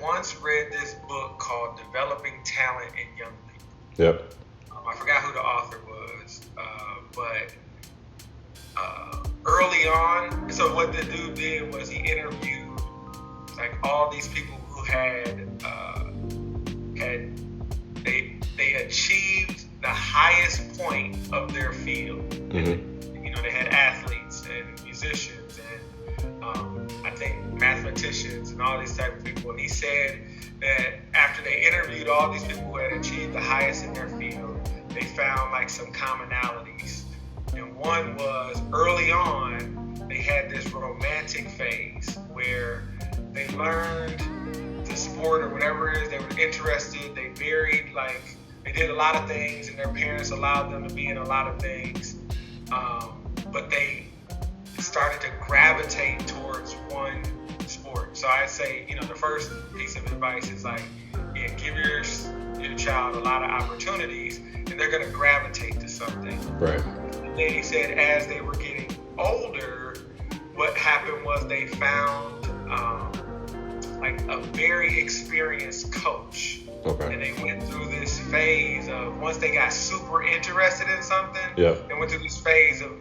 once read this book called Developing Talent in Young People. Yep. I forgot who the author was, but early on, so what the dude did was he interviewed like all these people who they achieved the highest point of their field. Mm-hmm. You know, they had athletes and musicians and I think mathematicians and all these type of people. And he said that after they interviewed all these people who had achieved the highest in their field, they found like some commonalities. And one was early on, they had this romantic phase where they learned the sport or whatever it is, they were interested, they they did a lot of things and their parents allowed them to be in a lot of things. But they started to gravitate towards one sport. So I'd say, you know, the first piece of advice is like, yeah, give your child a lot of opportunities and they're going to gravitate to something. Right. And then he said as they were getting older, what happened was they found like a very experienced coach. Okay. And they went through this phase of, once they got super interested in something, yeah, they went through this phase of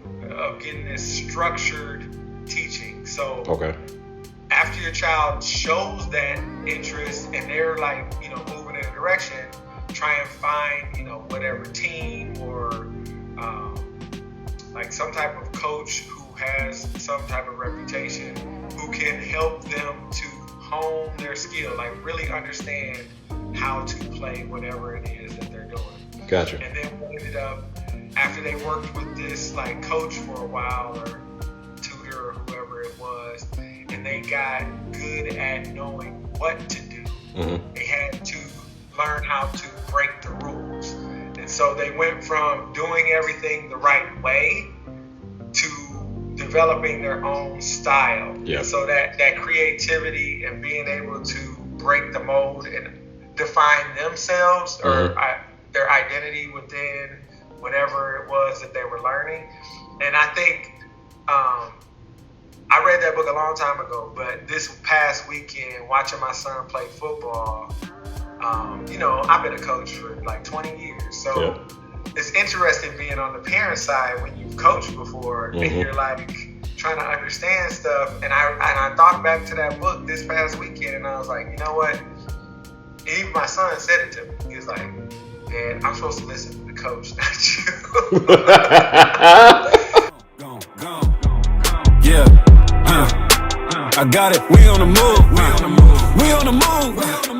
getting this structured teaching. So okay, after your child shows that interest and they're like, you know, moving in a direction, try and find, you know, whatever team or like some type of coach who has some type of reputation who can help them to hone their skill, like really understand how to play whatever it is that they're doing. Gotcha. And then we ended up, after they worked with this like coach for a while or tutor or whoever it was, and they got good at knowing what to do, mm-hmm. they had to learn how to break the rules. And so they went from doing everything the right way to developing their own style. Yep. So that creativity and being able to break the mold and define themselves or their identity within whatever it was that they were learning. And I think I read that book a long time ago, but this past weekend, watching my son play football, you know, I've been a coach for like 20 years. So it's interesting being on the parent side when you've coached before mm-hmm. and you're like trying to understand stuff. And I thought back to that book this past weekend and I was like, you know what? Even my son said it to me. He was like, Dad, I'm supposed to listen to the coach, not you. Yeah. I got it. We on the move. We on the move.